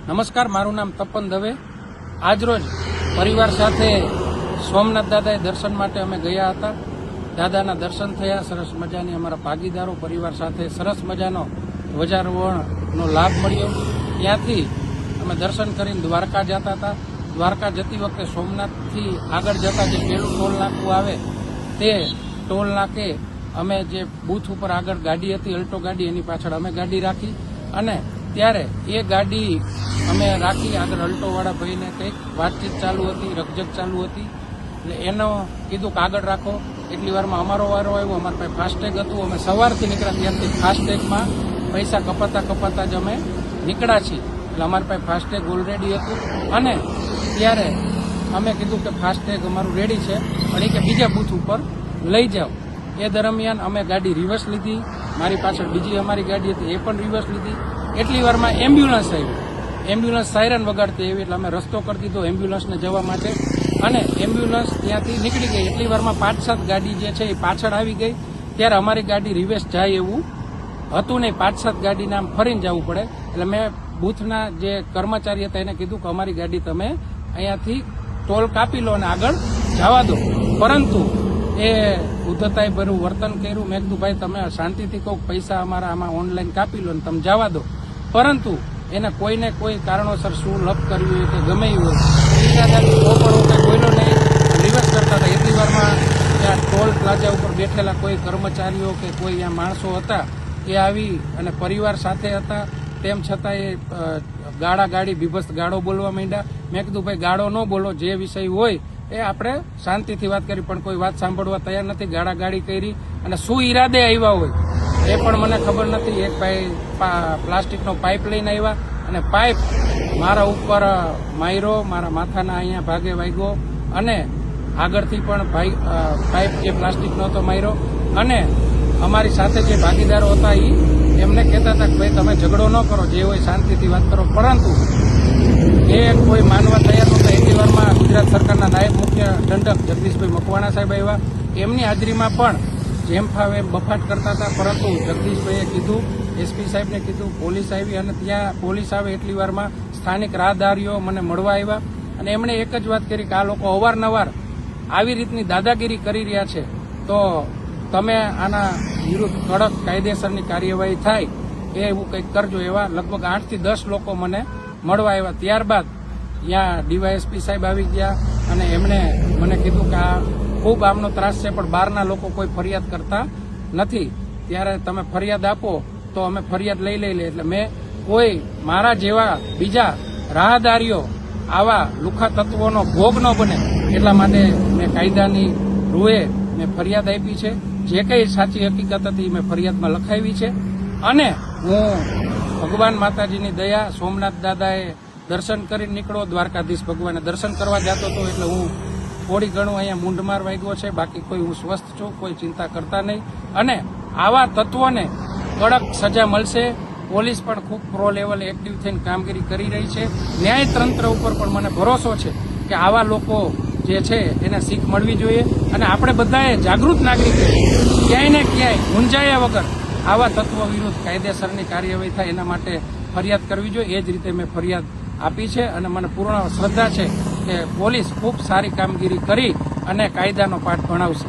નમસ્કાર, મારું નામ તપન દવે। આજરોજ પરિવાર સાથે સોમનાથ દાદાએ દર્શન માટે અમે ગયા હતા। દાદાના દર્શન થયા, સરસ મજાની અમારા ભાગીદારો પરિવાર સાથે સરસ મજાનો ધ્વજારોહણનો લાભ મળ્યો। ત્યાંથી અમે દર્શન કરીને દ્વારકા જતા હતા। દ્વારકા જતી વખતે સોમનાથથી આગળ જતા જે પેલું ટોલ નાકું આવે તે ટોલ નાકે અમે જે બૂથ ઉપર આગળ ગાડી હતી અલ્ટો ગાડી, એની પાછળ અમે ગાડી રાખી અને ત્યારે એ ગાડી અમે રાખી આગળ અલ્ટોવાળા ભાઈને કંઈક વાતચીત ચાલુ હતી, રકઝક ચાલુ હતી, એટલે એનો કીધું કે આગળ રાખો। એટલી વારમાં અમારો વારો આવ્યો, અમારા પાસે ફાસ્ટેગ હતું। અમે સવારથી નીકળ્યા ત્યારથી ફાસ્ટેગમાં પૈસા કપાતા જ અમે નીકળ્યા છીએ, એટલે અમારી પાસે ફાસ્ટેગ ઓલરેડી હતું અને ત્યારે અમે કીધું કે ફાસ્ટેગ અમારું રેડી છે, પણ એ કે બીજા બૂથ ઉપર લઈ જાઓ। એ દરમિયાન અમે ગાડી રિવર્સ લીધી, મારી પાછળ બીજી અમારી ગાડી હતી એ પણ રિવર્સ લીધી। એટલી વારમાં એમ્બ્યુલન્સ આવી, એમ્બ્યુલન્સ સાયરન વગાડતી એવી, એટલે અમે રસ્તો કરી દીધો એમ્બ્યુલન્સને જવા માટે અને એમ્બ્યુલન્સ ત્યાંથી નીકળી ગઈ। એટલી વારમાં 5-7 ગાડી જે છે એ પાછળ આવી ગઈ, ત્યારે અમારી ગાડી રિવર્સ જાય એવું હતું નહીં, 5-7 ગાડીને આમ ફરીને જવું પડે। એટલે મેં બૂથના જે કર્મચારી હતા એને કીધું કે અમારી ગાડી તમે અહીંયાથી ટોલ કાપી લો અને આગળ જવા દો, પરંતુ એ ઉદ્ધતાએ ભર્યું વર્તન કર્યું। મેં કીધું ભાઈ તમે શાંતિથી કહો પૈસા અમારા આમાં ઓનલાઈન કાપી લો અને તમે જવા દો, પરંતુ એને કોઈને કોઈ કારણોસર શું લપ કર્યું હોય કે ગમે હોય તો પણ હું કંઈ બોલ્યો નહીં, રિવર્સ કરતા હતા। એટલી વારમાં ત્યાં ટોલ પ્લાઝા ઉપર બેઠેલા કોઈ કર્મચારીઓ કે કોઈ અહીંયા માણસો હતા એ આવી અને પરિવાર સાથે હતા, તેમ છતાં એ ગાડી બીભત્સ ગાળો બોલવા માંડ્યા। મેં કીધું ભાઈ ગાળો ન બોલો, જે વિષય હોય એ આપણે શાંતિથી વાત કરી, પણ કોઈ વાત સાંભળવા તૈયાર નથી, ગાડી કરી અને શું ઈરાદે આવ્યા હોય એ પણ મને ખબર નથી। એક ભાઈ પ્લાસ્ટિકનો પાઇપ લઈને આવ્યા અને પાઇપ મારા ઉપર માર્યો, મારા માથાના અહીંયા ભાગે વાગ્યો અને આગળથી પણ પાઇપ જે પ્લાસ્ટિકનો હતો માર્યો અને અમારી સાથે જે ભાગીદારો હતા એમને કહેતા હતા કે ભાઈ તમે ઝઘડો ન કરો, જે હોય શાંતિથી વાત કરો, પરંતુ એ કોઈ માનવા તૈયાર નહોતા। એટલી વારમાં ગુજરાત સરકારના નાયબ મુખ્ય દંડક જગદીશભાઈ મકવાણા સાહેબ આવ્યા, એમની હાજરીમાં પણ જેમ ફાવે બફાટ કરતા હતા, પરંતુ જગદીશભાઈએ કીધું, એસપી સાહેબને કીધું, પોલીસ આવી અને ત્યાં પોલીસ આવે એટલી વારમાં સ્થાનિક રાહદારીઓ મને મળવા આવ્યા અને એમણે એક જ વાત કરી કે આ લોકો અવારનવાર આવી રીતની દાદાગીરી કરી રહ્યા છે, તો તમે આના વિરુદ્ધ કડક કાયદેસરની કાર્યવાહી થાય એવું કંઈક કરજો। એવા લગભગ 8 થી 10 લોકો મને મળવા આવ્યા। ત્યારબાદ ત્યાં ડીવાયએસપી સાહેબ આવી ગયા અને એમણે મને કીધું કે આ ખૂબ આમનો ત્રાસ છે, પણ બહારના લોકો કોઈ ફરિયાદ કરતા નથી, ત્યારે તમે ફરિયાદ આપો તો અમે ફરિયાદ લઈ લઈએ। એટલે મેં કોઈ મારા જેવા બીજા રાહદારીઓ આવા લુખા તત્વોનો ભોગ ન બને એટલા માટે મેં કાયદાની રૂએ મેં ફરિયાદ આપી છે। જે કંઈ સાચી હકીકત હતી મેં ફરિયાદમાં લખાવી છે અને હું ભગવાન માતાજીની દયા, સોમનાથ દાદાએ દર્શન કરીને નીકળો, દ્વારકાધીશ ભગવાને દર્શન કરવા જતો હતો, એટલે હું થોડી ઘણું અહીંયા મૂંઢમાર વાગ્યો છે, બાકી કોઈ હું સ્વસ્થ છું, કોઈ ચિંતા કરતા નહીં અને આવા તત્વોને કડક સજા મળશે। પોલીસ પણ ખૂબ પ્રો લેવલે એક્ટિવ થઈને કામગીરી કરી રહી છે। ન્યાયતંત્ર ઉપર પણ મને ભરોસો છે કે આવા લોકો જે છે એને શીખ મળવી જોઈએ અને આપણે બધાએ જાગૃત નાગરિકો ક્યાંય ને ક્યાંય મૂંઝાયા વગર આવા તત્વો વિરુદ્ધ કાયદેસરની કાર્યવાહી થાય એના માટે ફરિયાદ કરવી જોઈએ। એ જ રીતે મેં ફરિયાદ આપી છે અને મને પૂર્ણ શ્રદ્ધા છે કે પોલીસ ખૂબ સારી કામગીરી કરી અને કાયદાનો પાઠ ભણાવશે।